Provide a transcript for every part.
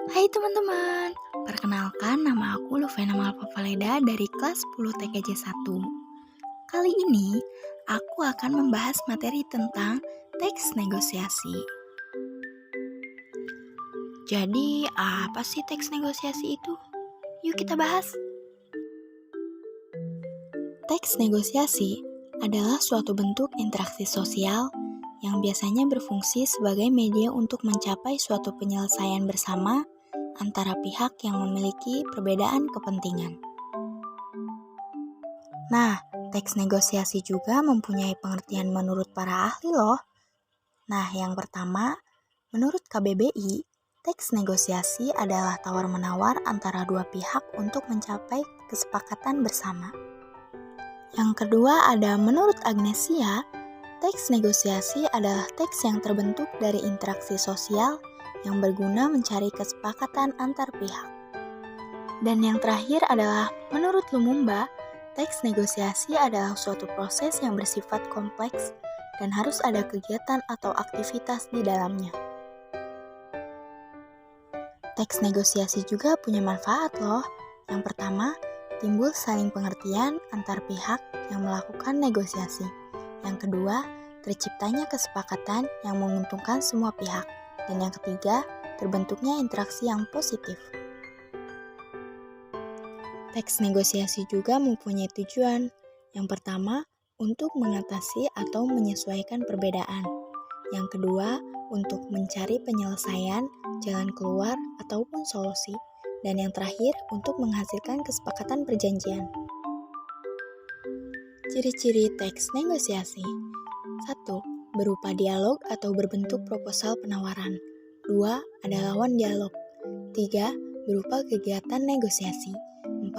Hai teman-teman, perkenalkan nama aku Luvena Malpapaleda dari kelas 10 TKJ 1. Kali ini, aku akan membahas materi tentang teks negosiasi. Jadi, apa sih teks negosiasi itu? Yuk kita bahas. Teks negosiasi adalah suatu bentuk interaksi sosial yang biasanya berfungsi sebagai media untuk mencapai suatu penyelesaian bersama antara pihak yang memiliki perbedaan kepentingan. Nah, teks negosiasi juga mempunyai pengertian menurut para ahli loh. Nah, yang pertama, menurut KBBI, teks negosiasi adalah tawar-menawar antara dua pihak untuk mencapai kesepakatan bersama. Yang kedua ada menurut Agnesia, teks negosiasi adalah teks yang terbentuk dari interaksi sosial yang berguna mencari kesepakatan antar pihak. Dan yang terakhir adalah menurut Lumumba, teks negosiasi adalah suatu proses yang bersifat kompleks dan harus ada kegiatan atau aktivitas di dalamnya. Teks negosiasi juga punya manfaat loh. Yang pertama, timbul saling pengertian antar pihak yang melakukan negosiasi. Yang kedua, terciptanya kesepakatan yang menguntungkan semua pihak. Dan yang ketiga, terbentuknya interaksi yang positif. Teks negosiasi juga mempunyai tujuan. Yang pertama, untuk mengatasi atau menyesuaikan perbedaan. Yang kedua, untuk mencari penyelesaian, jalan keluar, ataupun solusi. Dan yang terakhir, untuk menghasilkan kesepakatan perjanjian. Ciri-ciri teks negosiasi. 1. Berupa dialog atau berbentuk proposal penawaran. 2. Ada lawan dialog. 3. Berupa kegiatan negosiasi. 4.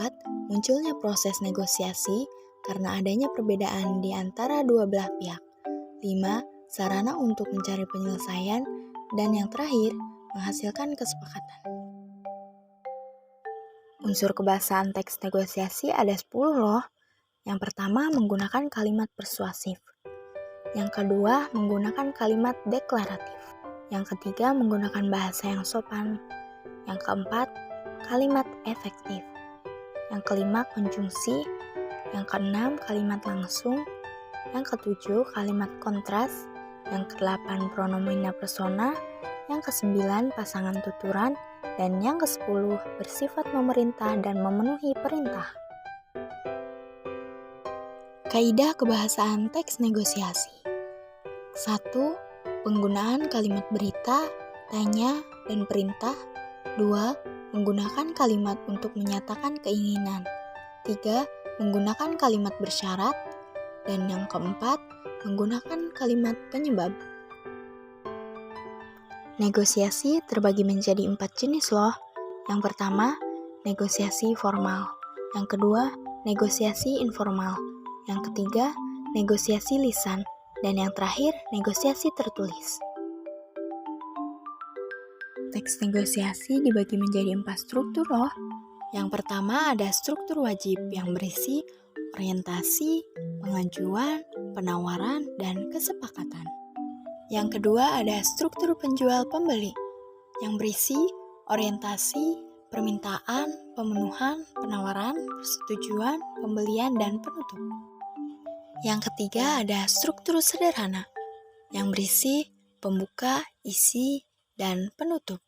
Munculnya proses negosiasi karena adanya perbedaan di antara dua belah pihak. 5. Sarana untuk mencari penyelesaian. Dan yang terakhir, menghasilkan kesepakatan. Unsur kebahasaan teks negosiasi ada 10 loh. Yang pertama, menggunakan kalimat persuasif. Yang kedua, menggunakan kalimat deklaratif. Yang ketiga, menggunakan bahasa yang sopan. Yang keempat, kalimat efektif. Yang kelima, konjungsi. Yang keenam, kalimat langsung. Yang ketujuh, kalimat kontras. Yang kedelapan, pronomina persona. Yang kesembilan, pasangan tuturan. Dan yang ke-10, bersifat memerintah dan memenuhi perintah. Kaidah kebahasaan teks negosiasi. 1. Penggunaan kalimat berita, tanya, dan perintah. 2. Menggunakan kalimat untuk menyatakan keinginan. 3. Menggunakan kalimat bersyarat. Dan yang keempat, menggunakan kalimat penyebab. Negosiasi terbagi menjadi 4 jenis loh. Yang pertama, negosiasi formal. Yang kedua, negosiasi informal. Yang ketiga, negosiasi lisan. Dan yang terakhir, negosiasi tertulis. Teks negosiasi dibagi menjadi 4 struktur loh. Yang pertama ada struktur wajib yang berisi orientasi, pengajuan, penawaran, dan kesepakatan. Yang kedua ada struktur penjual-pembeli yang berisi orientasi, permintaan, pemenuhan, penawaran, persetujuan, pembelian, dan penutup. Yang ketiga ada struktur sederhana yang berisi pembuka, isi, dan penutup.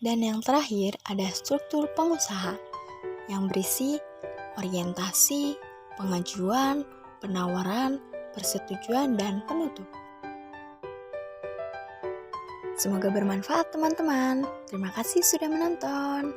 Dan yang terakhir ada struktur pengusaha yang berisi orientasi, pengajuan, penawaran, persetujuan, dan penutup. Semoga bermanfaat teman-teman. Terima kasih sudah menonton.